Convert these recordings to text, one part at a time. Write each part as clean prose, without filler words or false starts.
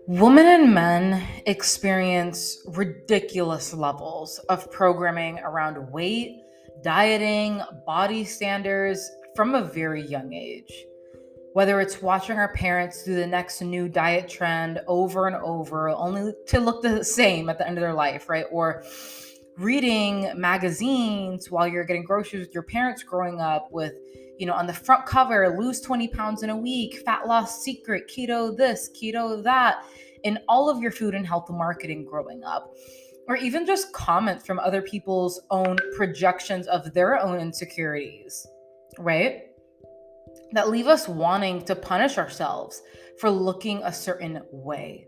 Women and men experience ridiculous levels of programming around weight, dieting, body standards from a very young age. Whether it's watching our parents do the next new diet trend over and over, only to look the same at the end of their life, right? Or reading magazines while you're getting groceries with your parents growing up with, on the front cover, lose 20 pounds in a week, fat loss secret, keto this, keto that, in all of your food and health marketing growing up. Or even just comments from other people's own projections of their own insecurities, right? That leave us wanting to punish ourselves for looking a certain way.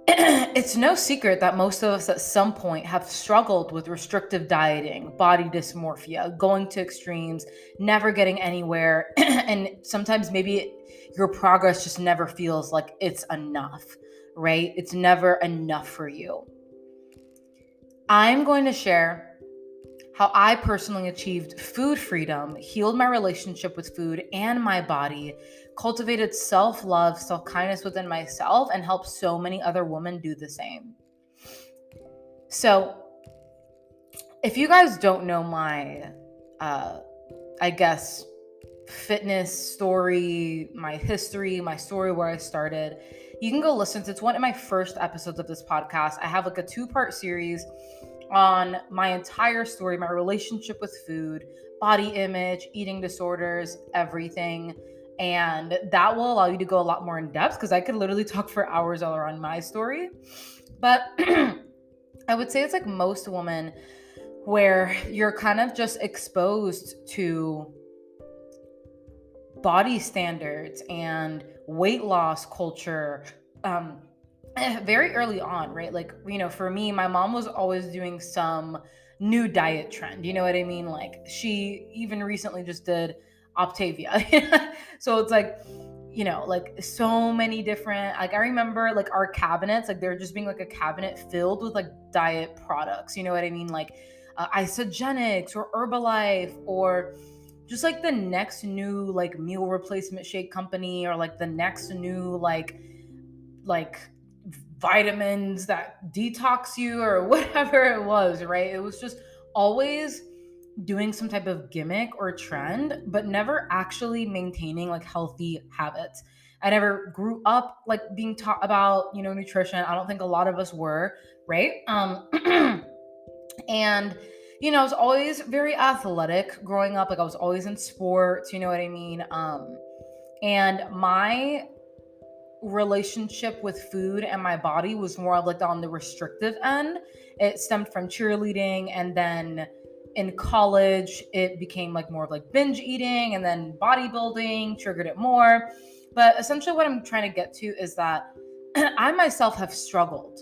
It's no secret that most of us at some point have struggled with restrictive dieting, body dysmorphia, going to extremes, never getting anywhere, and sometimes maybe your progress just never feels like it's enough, right? It's never enough for you. I'm going to share how I personally achieved food freedom, healed my relationship with food and my body, cultivated self-love, self-kindness within myself, and helped so many other women do the same. So, if you guys don't know my, fitness story, my history, my story where I started, you can go listen to, it's one of my first episodes of this podcast. I have like a 2-part series on my entire story, my relationship with food, body image, eating disorders, everything. And that will allow you to go a lot more in depth because I could literally talk for hours all around my story. But I would say it's like most women where you're kind of just exposed to body standards and weight loss culture very early on, right? Like, for me, my mom was always doing some new diet trend. You know what I mean? Like, she even recently just did Optavia. So it's like, like so many different, like I remember like our cabinets, like there just being like a cabinet filled with like diet products. You know what I mean? Like Isogenics or Herbalife or just like the next new like meal replacement shake company or like the next new like vitamins that detox you or whatever it was, right? It was just always doing some type of gimmick or trend, but never actually maintaining like healthy habits. I never grew up like being taught about, nutrition. I don't think a lot of us were, right? And I was always very athletic growing up. Like I was always in sports, you know what I mean? And my relationship with food and my body was more of like on the restrictive end. It stemmed from cheerleading, and then in college it became like more of like binge eating, and then bodybuilding triggered it more. But essentially what I'm trying to get to is that I myself have struggled.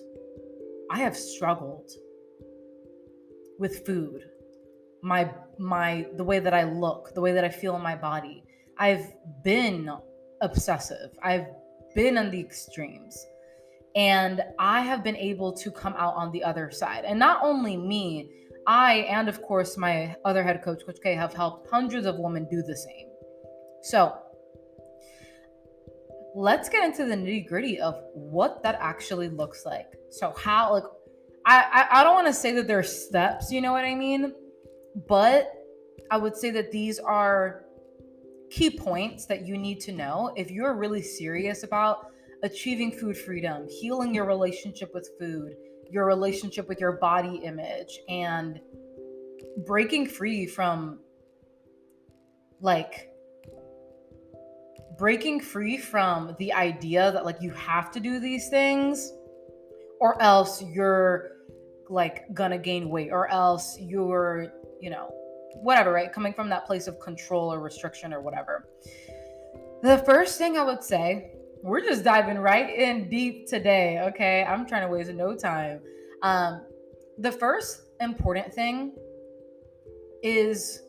I have struggled with food, the way that I look, the way that I feel in my body. I've been obsessive. I've been on the extremes. And I have been able to come out on the other side. And not only me, I and of course my other head coach, Coach K, have helped hundreds of women do the same. So let's get into the nitty gritty of what that actually looks like. So how, like, I don't want to say that there's steps, you know what I mean? But I would say that these are key points that you need to know if you're really serious about achieving food freedom, healing your relationship with food, your relationship with your body image, and breaking free from the idea that like you have to do these things or else you're like gonna gain weight, or else you're, whatever, right? Coming from that place of control or restriction or whatever. The first thing I would say, we're just diving right in deep today, okay? I'm trying to waste no time. The first important thing is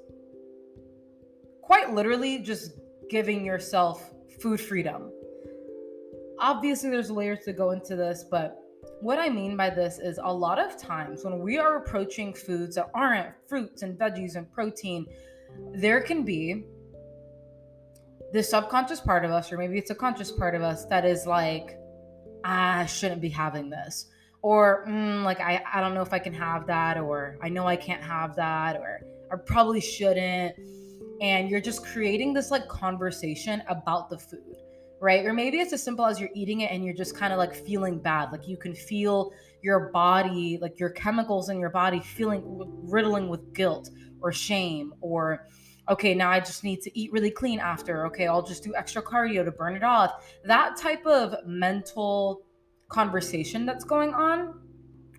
quite literally just giving yourself food freedom. Obviously, there's layers to go into this, but What I mean by this is a lot of times when we are approaching foods that aren't fruits and veggies and protein, there can be this subconscious part of us, or maybe it's a conscious part of us, that is like, I shouldn't be having this. Or, like, I don't know if I can have that, or I know I can't have that, or I probably shouldn't. And you're just creating this like conversation about the food, right? Or maybe it's as simple as you're eating it and you're just kind of like feeling bad. Like you can feel your body, like your chemicals in your body feeling riddling with guilt or shame, or okay, now I just need to eat really clean after. Okay, I'll just do extra cardio to burn it off. That type of mental conversation that's going on,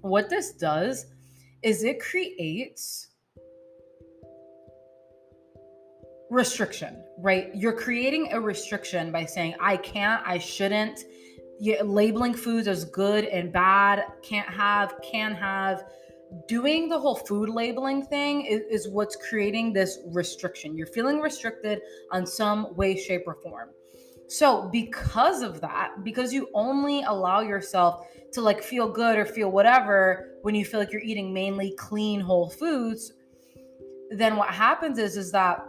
what this does is it creates restriction, right? You're creating a restriction by saying, I can't, I shouldn't. Labeling foods as good and bad, can't have, can have. Doing the whole food labeling thing is what's creating this restriction. You're feeling restricted on some way, shape, or form. So, because of that, because you only allow yourself to like feel good or feel whatever when you feel like you're eating mainly clean, whole foods, then what happens is that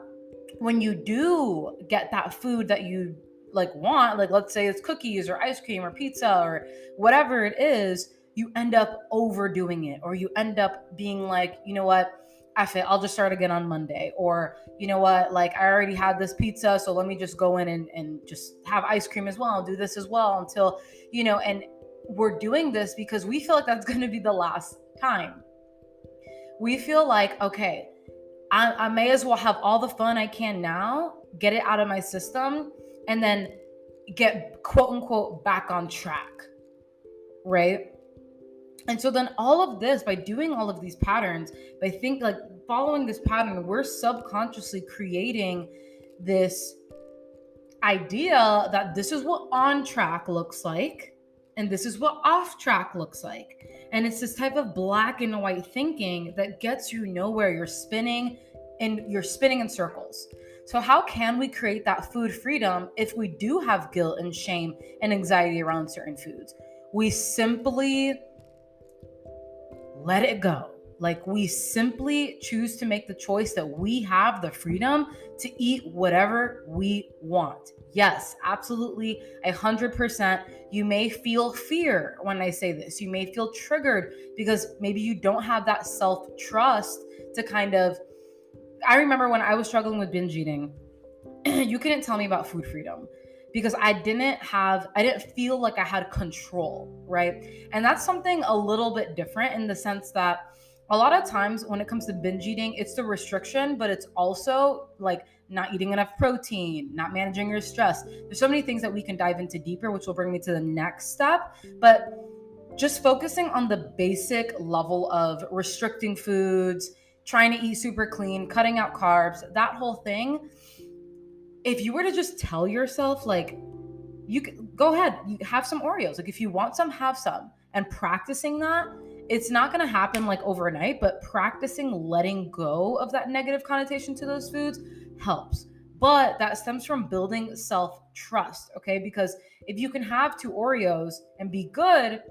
when you do get that food that you like want, like let's say it's cookies or ice cream or pizza or whatever it is, you end up overdoing it, or you end up being like, you know what, F it, I'll just start again on Monday. Or, you know what, like I already had this pizza, so let me just go in and just have ice cream as well. I'll do this as well until, and we're doing this because we feel like that's going to be the last time. We feel like, okay, I may as well have all the fun I can now, get it out of my system, and then get quote unquote back on track, right? And so then all of this, by doing all of these patterns, by like following this pattern, we're subconsciously creating this idea that this is what on track looks like and this is what off track looks like. And it's this type of black and white thinking that gets you nowhere. You're spinning in circles. So how can we create that food freedom if we do have guilt and shame and anxiety around certain foods? We simply let it go. Like we simply choose to make the choice that we have the freedom to eat whatever we want. Yes, absolutely, 100%. You may feel fear when I say this. You may feel triggered because maybe you don't have that self-trust to kind of. I remember when I was struggling with binge eating, you couldn't tell me about food freedom because I didn't feel like I had control, right? And that's something a little bit different in the sense that a lot of times when it comes to binge eating, it's the restriction, but it's also like not eating enough protein, not managing your stress. There's so many things that we can dive into deeper, which will bring me to the next step. But just focusing on the basic level of restricting foods, trying to eat super clean, cutting out carbs, that whole thing. If you were to just tell yourself, like, you can go ahead, you have some Oreos. Like, if you want some, have some. And practicing that, it's not going to happen like overnight, but practicing letting go of that negative connotation to those foods helps. But that stems from building self trust, okay? Because if you can have two Oreos and be good,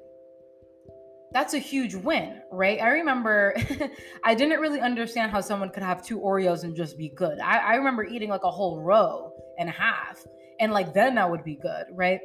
that's a huge win, right? I remember I didn't really understand how someone could have two Oreos and just be good. I remember eating like a whole row and a half, and like then that would be good, right?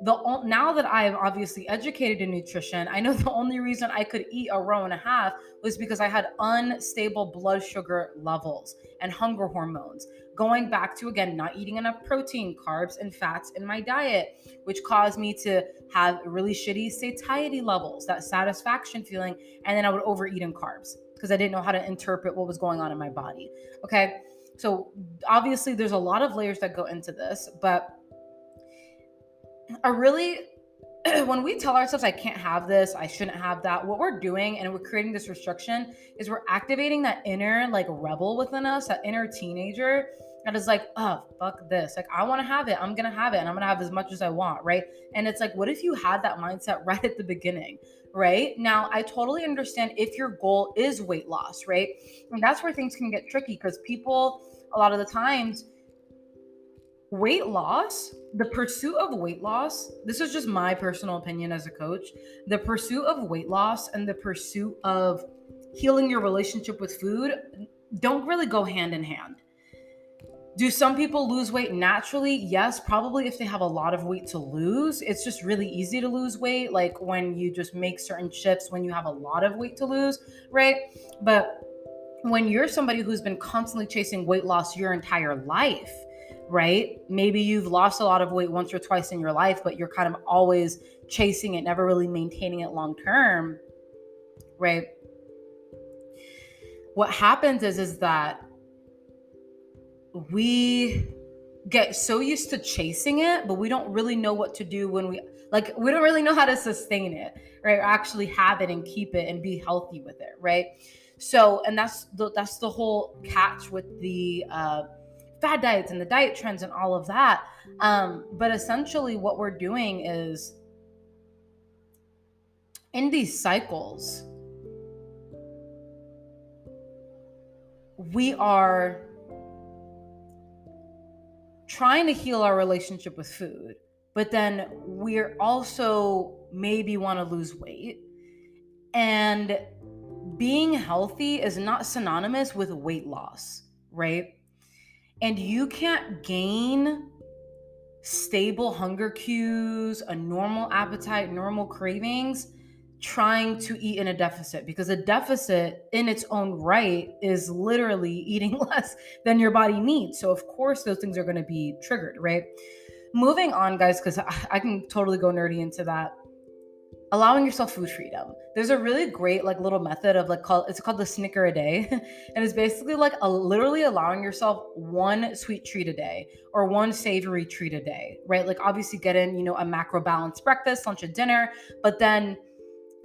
Now that I'm obviously educated in nutrition, I know the only reason I could eat a row and a half was because I had unstable blood sugar levels and hunger hormones. Going back to, again, not eating enough protein, carbs, and fats in my diet, which caused me to have really shitty satiety levels, that satisfaction feeling, and then I would overeat in carbs because I didn't know how to interpret what was going on in my body. Okay. So obviously there's a lot of layers that go into this, but when we tell ourselves, I can't have this, I shouldn't have that, what we're doing, and we're creating this restriction, is we're activating that inner like rebel within us, that inner teenager that is like, oh, fuck this. Like, I want to have it. I'm going to have it. And I'm going to have as much as I want. Right. And it's like, what if you had that mindset right at the beginning? Right. Now, I totally understand if your goal is weight loss. Right. And that's where things can get tricky because people, a lot of the times, weight loss, the pursuit of weight loss, this is just my personal opinion as a coach. The pursuit of weight loss and the pursuit of healing your relationship with food don't really go hand in hand. Do some people lose weight naturally? Yes, probably if they have a lot of weight to lose. It's just really easy to lose weight, like when you just make certain shifts when you have a lot of weight to lose, right? But when you're somebody who's been constantly chasing weight loss your entire life, right? Maybe you've lost a lot of weight once or twice in your life, but you're kind of always chasing it, never really maintaining it long term, right? What happens is that we get so used to chasing it, but we don't really know what to do when we don't really know how to sustain it, right? Or actually have it and keep it and be healthy with it, right? So, and that's the whole catch with the fad diets and the diet trends and all of that. But essentially, what we're doing is in these cycles, we are trying to heal our relationship with food, but then we're also maybe want to lose weight. And being healthy is not synonymous with weight loss, right? And you can't gain stable hunger cues, a normal appetite, normal cravings trying to eat in a deficit, because a deficit in its own right is literally eating less than your body needs. So of course those things are going to be triggered, right? Moving on, guys, because I can totally go nerdy into that. Allowing yourself food freedom. There's a really great little method of it's called the Snicker a day. And it's basically literally allowing yourself one sweet treat a day or one savory treat a day, right? Like obviously get in, a macro balanced breakfast, lunch, and dinner, but then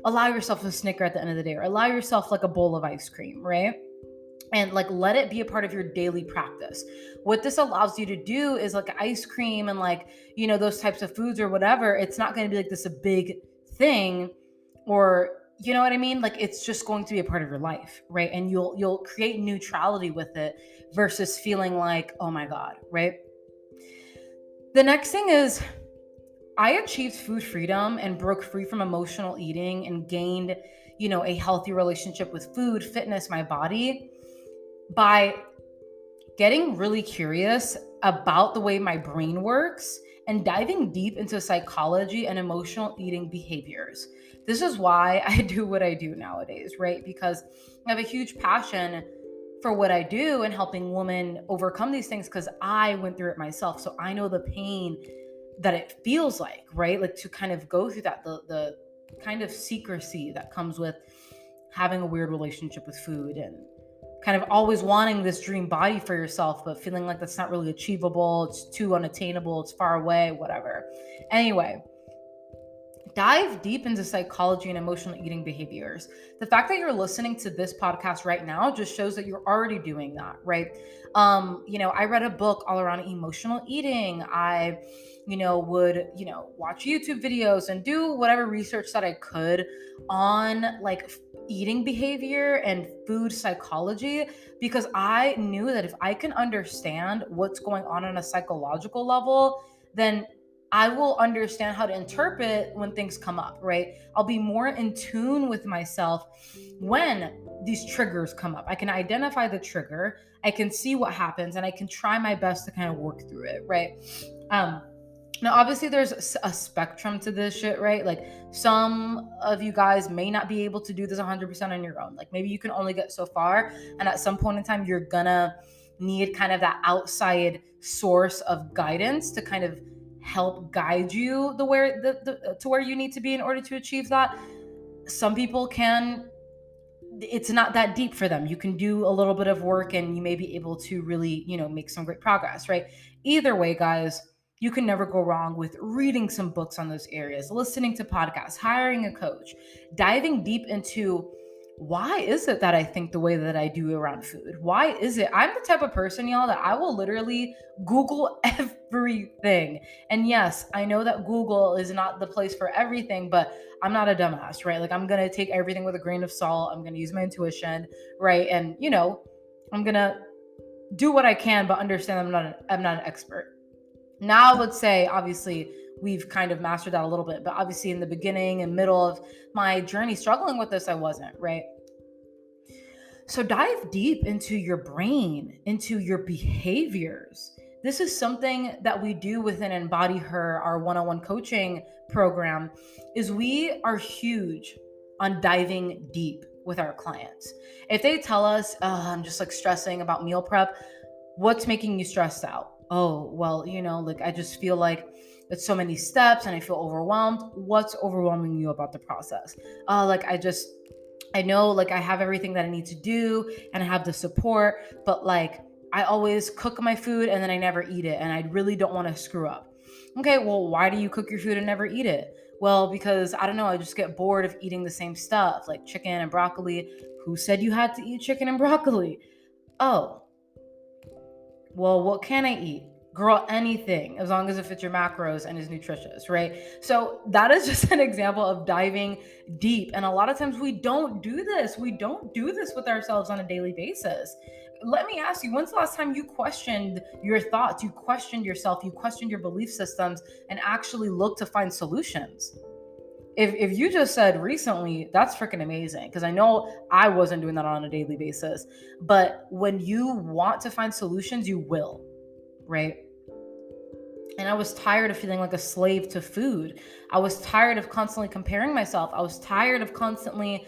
allow yourself a Snicker at the end of the day, or allow yourself a bowl of ice cream, right? And let it be a part of your daily practice. What this allows you to do is ice cream and those types of foods or whatever, it's not going to be this a big thing, or you know what I mean? It's just going to be a part of your life, right? And you'll create neutrality with it versus feeling oh my God, right? The next thing is I achieved food freedom and broke free from emotional eating and gained, a healthy relationship with food, fitness, my body, by getting really curious about the way my brain works and diving deep into psychology and emotional eating behaviors. This is why I do what I do nowadays, right? Because I have a huge passion for what I do and helping women overcome these things, because I went through it myself. So I know the pain that it feels like, right? To kind of go through that, the kind of secrecy that comes with having a weird relationship with food, and kind of always wanting this dream body for yourself, but feeling like that's not really achievable. It's too unattainable. It's far away, whatever. Anyway, dive deep into psychology and emotional eating behaviors. The fact that you're listening to this podcast right now just shows that you're already doing that, right? I read a book all around emotional eating. I, would, watch YouTube videos and do whatever research that I could on eating behavior and food psychology, because I knew that if I can understand what's going on a psychological level, then I will understand how to interpret when things come up, right? I'll be more in tune with myself when these triggers come up. I can identify the trigger, I can see what happens, and I can try my best to kind of work through it, right? Now, obviously, there's a spectrum to this shit, right? Some of you guys may not be able to do this 100% on your own. Maybe you can only get so far. And at some point in time, you're gonna need kind of that outside source of guidance to kind of help guide you to where you need to be in order to achieve that. Some people it's not that deep for them. You can do a little bit of work and you may be able to really, make some great progress, right? Either way, guys, you can never go wrong with reading some books on those areas, listening to podcasts, hiring a coach, diving deep into why is it that I think the way that I do around food? Why is it? I'm the type of person, y'all, that I will literally Google everything. And yes, I know that Google is not the place for everything, but I'm not a dumbass, right? I'm going to take everything with a grain of salt. I'm going to use my intuition, right? And, I'm going to do what I can, but understand I'm not an expert. Now I would say, obviously, we've kind of mastered that a little bit, but obviously in the beginning and middle of my journey struggling with this, I wasn't, right? So dive deep into your brain, into your behaviors. This is something that we do within Embody Her, our one-on-one coaching program, is we are huge on diving deep with our clients. If they tell us, I'm just like stressing about meal prep, what's making you stressed out? Oh, well, like I just feel like it's so many steps and I feel overwhelmed. What's overwhelming you about the process? Like I know like I have everything that I need to do and I have the support, but like I always cook my food and then I never eat it and I really don't want to screw up. Okay, well, why do you cook your food and never eat it? Well, because I don't know, I just get bored of eating the same stuff like chicken and broccoli. Who said you had to eat chicken and broccoli? Oh, well, what can I eat? Girl, anything, as long as it fits your macros and is nutritious, right? So that is just an example of diving deep. And a lot of times we don't do this. We don't do this with ourselves on a daily basis. Let me ask you, when's the last time you questioned your thoughts, you questioned yourself, you questioned your belief systems, and actually looked to find solutions? If you just said recently, that's freaking amazing, because I know I wasn't doing that on a daily basis. But when you want to find solutions, you will, right? And I was tired of feeling like a slave to food. I was tired of constantly comparing myself. I was tired of constantly,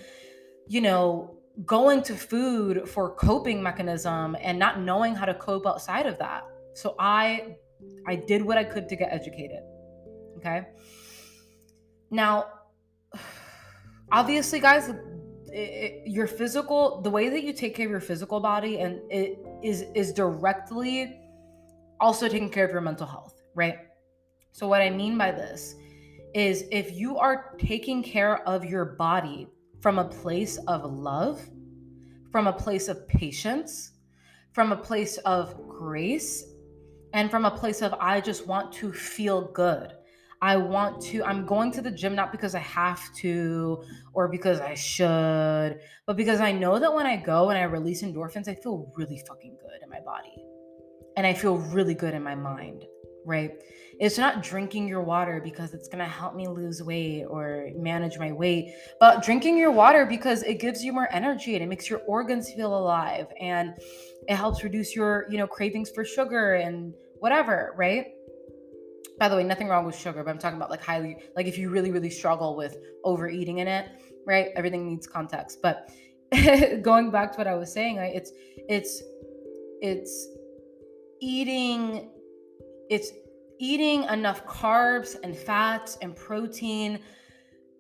going to food for coping mechanism and not knowing how to cope outside of that. So I did what I could to get educated. Okay. Now, obviously, guys, your physical, the way that you take care of your physical body, and it is directly also taking care of your mental health, right? So what I mean by this is, if you are taking care of your body from a place of love, from a place of patience, from a place of grace, and from a place of I just want to feel good. I'm going to the gym not because I have to or because I should, but because I know that when I go and I release endorphins, I feel really fucking good in my body and I feel really good in my mind, right? It's not drinking your water because it's going to help me lose weight or manage my weight, but drinking your water because it gives you more energy and it makes your organs feel alive and it helps reduce your, cravings for sugar and whatever, right? By the way, nothing wrong with sugar, but I'm talking about like highly, like if you really, really struggle with overeating in it, right? Everything needs context. But going back to what I was saying, right? It's eating it's eating enough carbs and fats and protein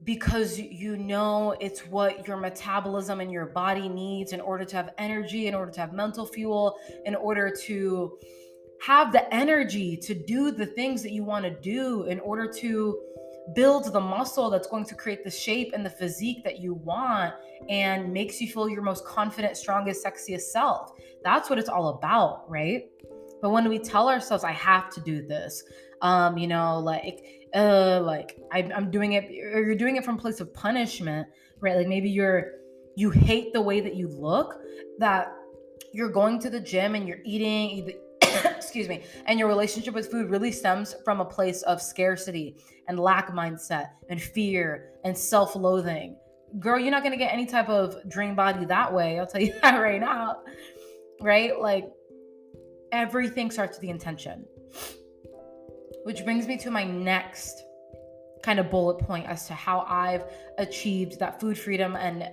because it's what your metabolism and your body needs in order to have energy, in order to have mental fuel, in order to have the energy to do the things that you want to do, in order to build the muscle that's going to create the shape and the physique that you want and makes you feel your most confident, strongest, sexiest self. That's what it's all about, right? But when we tell ourselves, I have to do this, I'm doing it, or you're doing it from a place of punishment, right? Like maybe you hate the way that you look, that you're going to the gym and you're eating excuse me, and your relationship with food really stems from a place of scarcity and lack mindset and fear and self-loathing. Girl, you're not going to get any type of dream body that way. I'll tell you that right now, right? Like everything starts with the intention, which brings me to my next kind of bullet point as to how I've achieved that food freedom and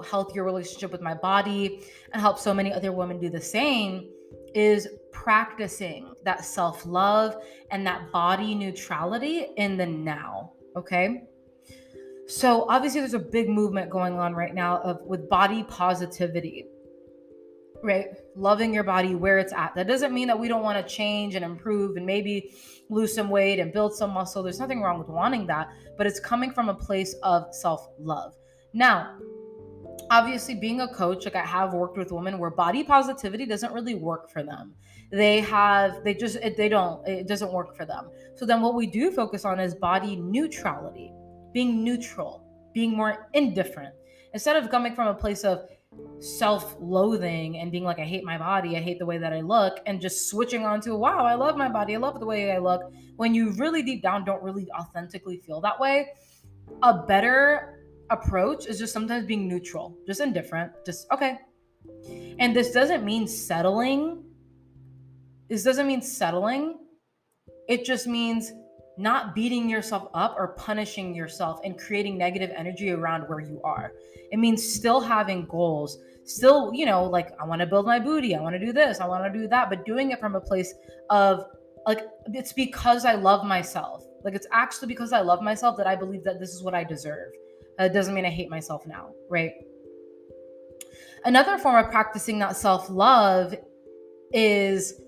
healthier relationship with my body, and help so many other women do the same, is practicing that self-love and that body neutrality in the now. Okay, so obviously there's a big movement going on right now with body positivity, right? Loving your body where it's at. That doesn't mean that we don't want to change and improve and maybe lose some weight and build some muscle. There's nothing wrong with wanting that, but it's coming from a place of self-love. Now, obviously being a coach, like I have worked with women where body positivity doesn't really work for them. It doesn't work for them. So then what we do focus on is body neutrality, being neutral, being more indifferent. Instead of coming from a place of self-loathing and being like, I hate my body, I hate the way that I look, and just switching on to, wow, I love my body, I love the way I look, when you really deep down don't really authentically feel that way. A better approach is just sometimes being neutral, just indifferent, just okay. And this doesn't mean settling. This doesn't mean settling. It just means not beating yourself up or punishing yourself and creating negative energy around where you are. It means still having goals, still, like, I want to build my booty, I want to do this, I want to do that, but doing it from a place of like, it's because I love myself. Like, it's actually because I love myself that I believe that this is what I deserve. That doesn't mean I hate myself now, right? Another form of practicing that self-love is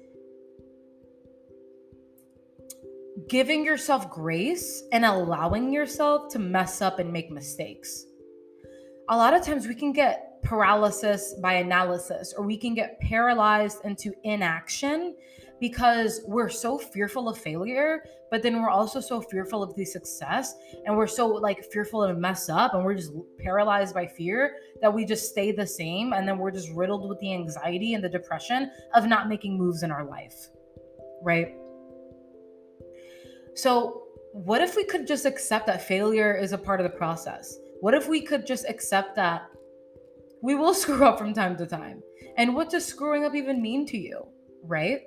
giving yourself grace and allowing yourself to mess up and make mistakes. A lot of times we can get paralysis by analysis, or we can get paralyzed into inaction because we're so fearful of failure, but then we're also so fearful of the success, and we're so like fearful to mess up, and we're just paralyzed by fear that we just stay the same, and then we're just riddled with the anxiety and the depression of not making moves in our life, right? So what if we could just accept that failure is a part of the process? What if we could just accept that we will screw up from time to time? And what does screwing up even mean to you, right?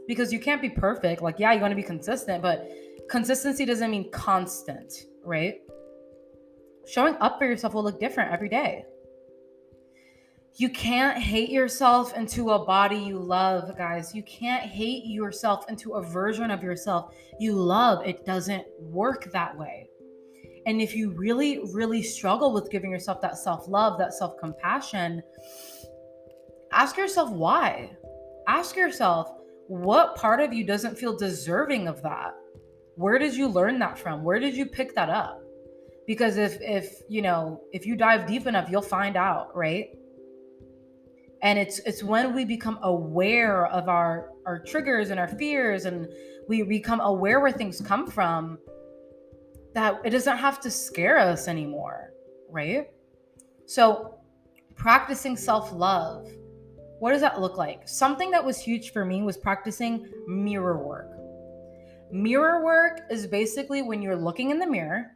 Because you can't be perfect. Like, yeah, you want to be consistent, but consistency doesn't mean constant, right? Showing up for yourself will look different every day. You can't hate yourself into a body you love, guys. You can't hate yourself into a version of yourself you love. It doesn't work that way. And if you really, really struggle with giving yourself that self-love, that self-compassion, ask yourself why. Ask yourself, what part of you doesn't feel deserving of that? Where did you learn that from? Where did you pick that up? Because if you dive deep enough, you'll find out, right? And it's when we become aware of our triggers and our fears, and we become aware where things come from, that it doesn't have to scare us anymore, right? So practicing self-love, what does that look like? Something that was huge for me was practicing mirror work. Mirror work is basically when you're looking in the mirror.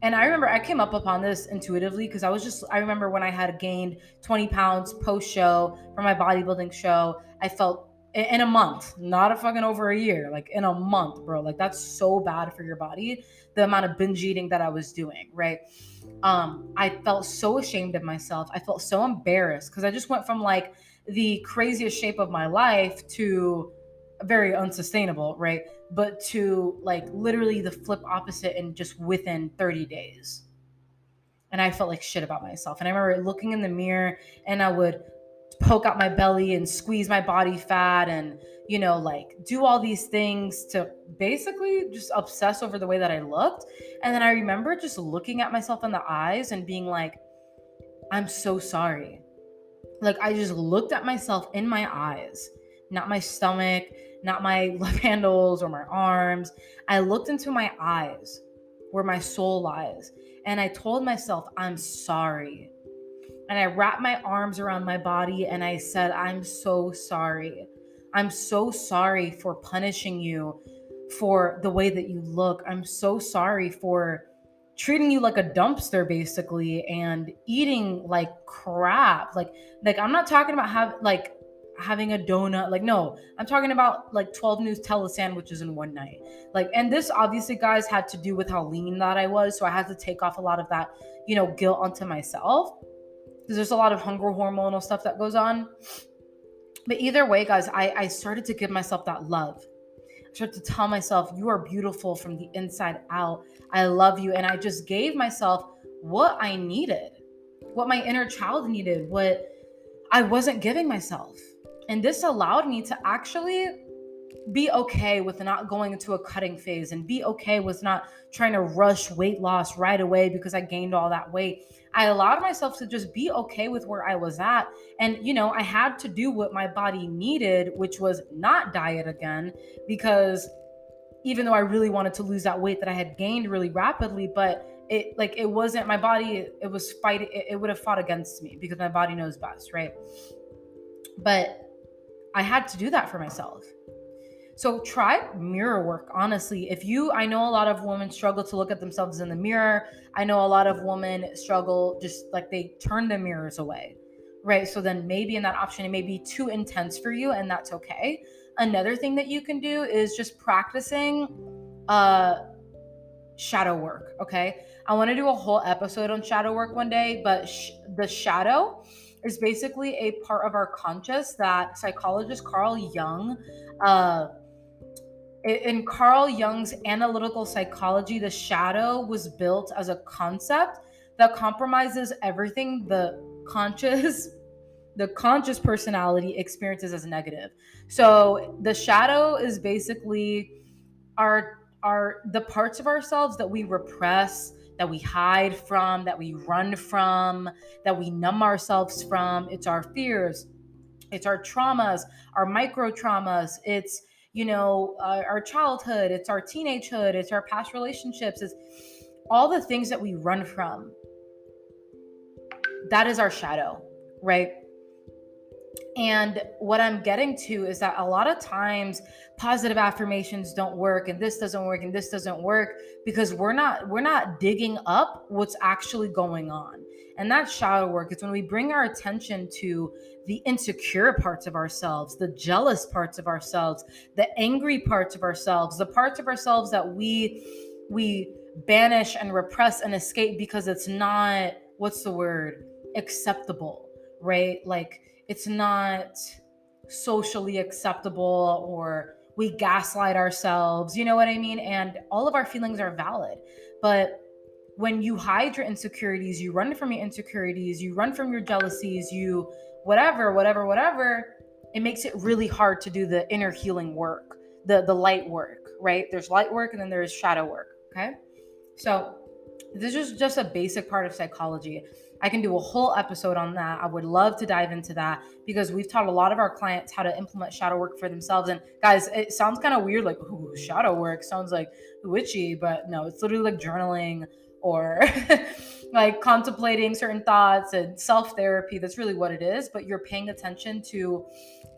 And I remember I came up upon this intuitively because I remember when I had gained 20 pounds post show for my bodybuilding show, I felt in a month, not a fucking over a year, like in a month, bro. Like, that's so bad for your body, the amount of binge eating that I was doing, right? I felt so ashamed of myself. I felt so embarrassed because I just went from like the craziest shape of my life to very unsustainable, right? But to like literally the flip opposite in just within 30 days. And I felt like shit about myself. And I remember looking in the mirror, and I would poke out my belly and squeeze my body fat and, like do all these things to basically just obsess over the way that I looked. And then I remember just looking at myself in the eyes and being like, I'm so sorry. Like, I just looked at myself in my eyes, not my stomach, not my love handles or my arms. I looked into my eyes where my soul lies. And I told myself, I'm sorry. And I wrapped my arms around my body and I said, I'm so sorry. I'm so sorry for punishing you for the way that you look. I'm so sorry for treating you like a dumpster, basically, and eating like crap. Like I'm not talking about having a donut. Like, no, I'm talking about like 12 Nutella sandwiches in one night. Like, and this obviously, guys, had to do with how lean that I was. So I had to take off a lot of that, guilt onto myself, because there's a lot of hunger hormonal stuff that goes on. But either way, guys, I started to give myself that love. I started to tell myself, you are beautiful from the inside out. I love you. And I just gave myself what I needed, what my inner child needed, what I wasn't giving myself. And this allowed me to actually be okay with not going into a cutting phase, and be okay with not trying to rush weight loss right away because I gained all that weight. I allowed myself to just be okay with where I was at. And, I had to do what my body needed, which was not diet again, because even though I really wanted to lose that weight that I had gained really rapidly, but it wasn't my body, it was fighting, it would have fought against me because my body knows best, right? But I had to do that for myself. So try mirror work, honestly. I know a lot of women struggle to look at themselves in the mirror. I know a lot of women struggle just like they turn the mirrors away, right? So then maybe in that option, it may be too intense for you, and that's okay. Another thing that you can do is just practicing shadow work, okay? I want to do a whole episode on shadow work one day, but the shadow is basically a part of our conscious that psychologist Carl Jung, uh, in Carl Jung's analytical psychology, the shadow was built as a concept that compromises everything conscious the conscious personality experiences as negative. So the shadow is basically our the parts of ourselves that we repress, that we hide from, that we run from, that we numb ourselves from. It's our fears, it's our traumas, our micro traumas, it's our childhood, it's our teenagehood, it's our past relationships, it's all the things that we run from. That is our shadow, right? And what I'm getting to is that a lot of times positive affirmations don't work, and this doesn't work, and this doesn't work because we're not digging up what's actually going on. And that's shadow work. It's when we bring our attention to the insecure parts of ourselves, the jealous parts of ourselves, the angry parts of ourselves, the parts of ourselves that we banish and repress and escape because it's not, what's the word, acceptable, right? Like, it's not socially acceptable, or we gaslight ourselves, you know what I mean? And all of our feelings are valid. But when you hide your insecurities, you run from your insecurities, you run from your jealousies, you whatever, it makes it really hard to do the inner healing work, the light work, right? There's light work and then there's shadow work, okay? So this is just a basic part of psychology. I can do a whole episode on that. I would love to dive into that because we've taught a lot of our clients how to implement shadow work for themselves. And guys, it sounds kind of weird, like, ooh, shadow work sounds like witchy, but no, it's literally like journaling or like contemplating certain thoughts and self-therapy. That's really what it is. But you're paying attention to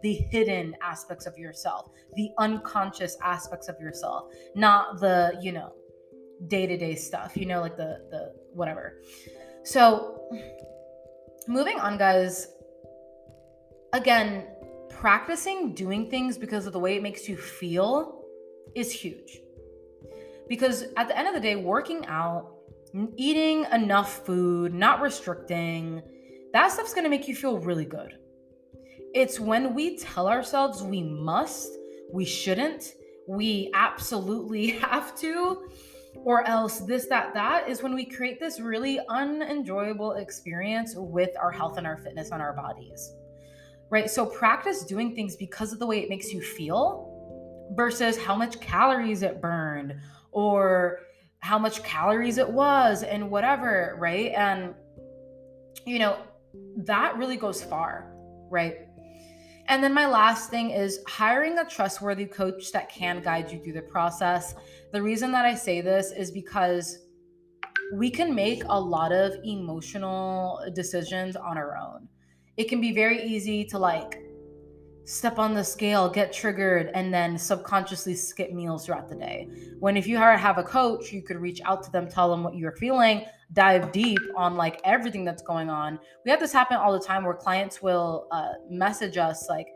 the hidden aspects of yourself, the unconscious aspects of yourself, not the, day-to-day stuff, like the whatever. So moving on, guys, again, practicing doing things because of the way it makes you feel is huge. Because at the end of the day, working out, eating enough food, not restricting, that stuff's going to make you feel really good. It's when we tell ourselves we must, we shouldn't, we absolutely have to, or else this, that is when we create this really unenjoyable experience with our health and our fitness on our bodies, right? So practice doing things because of the way it makes you feel versus how much calories it burned or how much calories it was and whatever, right? And, that really goes far, right? And then my last thing is hiring a trustworthy coach that can guide you through the process. The reason that I say this is because we can make a lot of emotional decisions on our own. It can be very easy to step on the scale, get triggered, and then subconsciously skip meals throughout the day. When if you have a coach, you could reach out to them, tell them what you're feeling, dive deep on everything that's going on. We have this happen all the time where clients will message us like,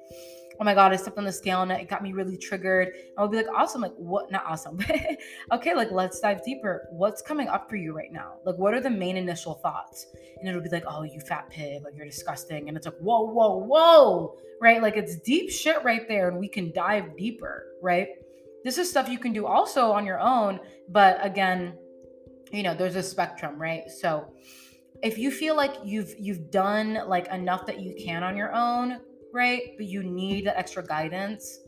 oh my God, I stepped on the scale and it got me really triggered. And I'll be like, awesome. Like, what? Not awesome. Okay, let's dive deeper. What's coming up for you right now? What are the main initial thoughts? And it'll be like, oh, you fat pig. You're disgusting. And it's like, whoa, whoa, whoa. Right? It's deep shit right there. And we can dive deeper, right? This is stuff you can do also on your own. But again, there's a spectrum, right? So if you feel like you've done enough that you can on your own, right, but you need that extra guidance,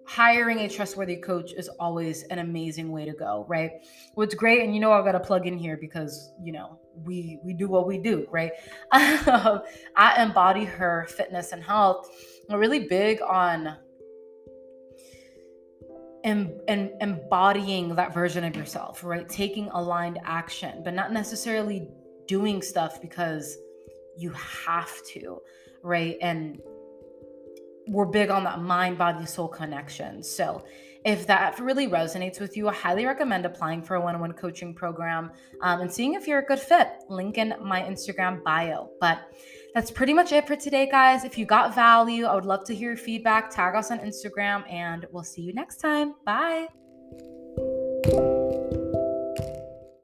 hiring a trustworthy coach is always an amazing way to go, right? What's great, and I got to plug in here because we do what we do, right? I embody her fitness and health. I'm really big on and embodying that version of yourself, right? Taking aligned action, but not necessarily doing stuff because you have to, right? And we're big on that mind, body, soul connection. So if that really resonates with you, I highly recommend applying for a one-on-one coaching program, and seeing if you're a good fit. Link in my Instagram bio. But that's pretty much it for today, guys. If you got value, I would love to hear your feedback. Tag us on Instagram, and we'll see you next time. Bye.